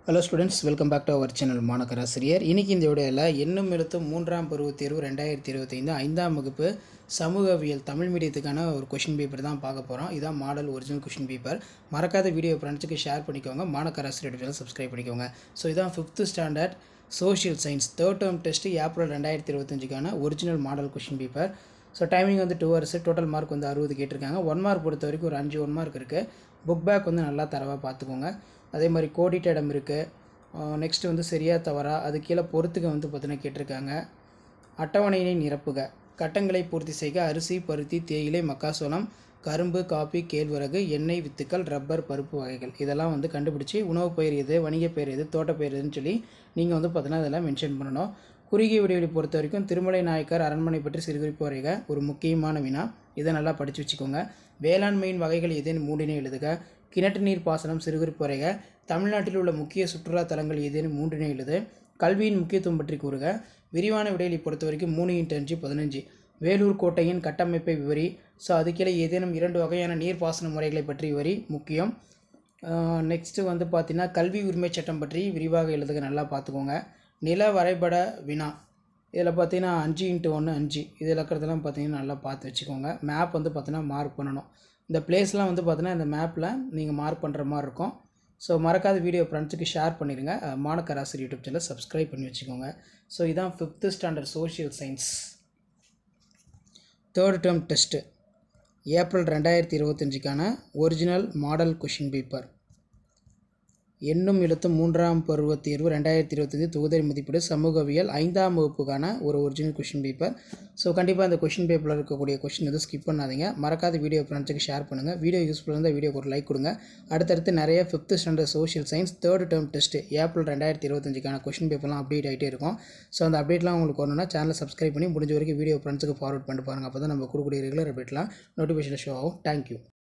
Hello students, welcome back to our channel மாணக்கராசிரியர். இன்னைக்கு இந்த வீடியோல எண்ணும் எழுத்தும் மூன்றாம் பருவத் தேர்வு 2025 ஐந்தாம் வகுப்பு சமூகவியல் தமிழ் மீடியத்துக்கான ஒரு क्वेश्चन பேப்பர் தான் பார்க்க போறோம். இதான் மாடல் ஒரிஜினல் क्वेश्चन பேப்பர். மறக்காத வீடியோ ஃப்ரெண்ட்ஸ்க்கு ஷேர் பண்ணிக்கோங்க. மாணக்கராசிரியர் சேனலை சப்ஸ்கிரைப் பண்ணிக்கோங்க. சோ இதான் 5th standard social science 3rd term test April 2025க்கான original model question paper. So timing வந்து 2 hours, டோட்டல் மார்க் வந்து 60 கேட்டிருக்காங்க. 1 மார்க் பொறுத்த வரைக்கும் ஒரு 5 1 மார்க் இருக்குது. புக் பேக் வந்து நல்லா தரவாக பார்த்துக்கோங்க. அதே மாதிரி கோடிட்ட இடம் இருக்குது. நெக்ஸ்ட் வந்து சரியா தவறா அது கீழே பொறுத்துக்க வந்து பார்த்தீங்கன்னா கேட்டிருக்காங்க. அட்டவணையினை நிரப்புக. கட்டங்களை பூர்த்தி செய்க. அரிசி, பருத்தி, தேயிலை, மக்காசோளம், கரும்பு, காபி, கேழ்வரகு, எண்ணெய் வித்துக்கள், ரப்பர், பருப்பு வகைகள் இதெல்லாம் வந்து கண்டுபிடிச்சி உணவு பயிர் எது, வணிக பயிர் எது, தோட்ட பயிர் எதுன்னு சொல்லி நீங்கள் வந்து பார்த்தீங்கன்னா இதெல்லாம் மென்ஷன் பண்ணணும். குறுகிய விடைவெளி பொறுத்த வரைக்கும் திருமலை நாயக்கர் அரண்மனை பற்றி சிறுகுறிப்பு வரைக ஒரு முக்கியமான வினா. இதை நல்லா படித்து வச்சுக்கோங்க. வேளாண்மையின் வகைகள் எதுன்னு மூன்றினை எழுதுக. கிணற்று நீர் பாசனம் சிறுகுறிப்பு வரைக. தமிழ்நாட்டில் உள்ள முக்கிய சுற்றுலா தலங்கள் ஏதேனு மூன்றினை எழுது. கல்வியின் முக்கியத்துவம் பற்றி கூறுக. விரிவான விடையை பொறுத்த வரைக்கும் 3x5 15. வேலூர் கோட்டையின் கட்டமைப்பை விவரி. ஸோ அதுக்கீழே ஏதேனும் 2 வகையான நீர்ப்பாசன முறைகளை பற்றி விவரி முக்கியம். நெக்ஸ்ட்டு வந்து பார்த்தீங்கன்னா கல்வி உரிமை சட்டம் பற்றி விரிவாக எழுதுக. நல்லா பார்த்துக்கோங்க. நில வரைபட வினா. இதில் பார்த்தீங்கன்னா 5x1 5 இதில் இருக்கிறதெல்லாம் பார்த்தீங்கன்னா நல்லா பார்த்து வச்சுக்கோங்க. மேப் வந்து பார்த்தீங்கன்னா மார்க் பண்ணணும். இந்த பிளேஸ்லாம் வந்து பார்த்தீங்கன்னா இந்த மேப்பில் நீங்கள் மார்க் பண்ணுற மாதிரி இருக்கும். ஸோ மறக்காத வீடியோ ஃப்ரெண்ட்ஸுக்கு ஷேர் பண்ணிடுங்க. மாணக்கராசிரியர் யூடியூப் சேனலை சப்ஸ்கிரைப் பண்ணி வச்சுக்கோங்க. ஸோ இதான் 5th standard social science 3rd term test April 2025க்கான ஒரிஜினல் மாடல் கொஷின் பேப்பர். எண்ணும் எழுத்தும் மூன்றாம் பருவத் தேர்வு 2025 தொகுதி மதிப்பீடு சமூகவியல் 5ஆம் வகுப்புக்கான ஒரு ஒரிஜினல் கொஷின் பேப்பர். ஸோ கண்டிப்பாக அந்த கொஷின் பேப்பரில் இருக்கக்கூடிய கொஷின் எதுவும் ஸ்கிப் பண்ணாதீங்க. மறக்காத வீடியோ ஃப்ரெண்ட்ஸுக்கு ஷேர் பண்ணுங்கள். வீடியோ யூஸ்ஃபுல்லாக இருந்தால் வீடியோக்கு ஒரு லைக் கொடுங்க. அடுத்தடுத்து நிறைய 5th standard social science 3rd term test April 2025க்கான கொஷின் பேப்பர்லாம் அப்டேட் ஆகிட்டே இருக்கும். ஸோ அந்த அப்டேட்லாம் உங்களுக்கு வரணும்னா சேனலை சப்ஸ்கிரைப் பண்ணி முடிஞ்ச வரைக்கும் வீடியோ ஃப்ரெண்ட்ஸுக்கு ஃபார்வர்ட் பண்ணிட்டு பாருங்கள். அப்போ தான் நம்ம கொடுக்கக்கூடிய ரெகுலர் அப்டேட்லாம் நோட்டிஃபிகேஷன் ஷோ ஆகும். தேங்க்யூ.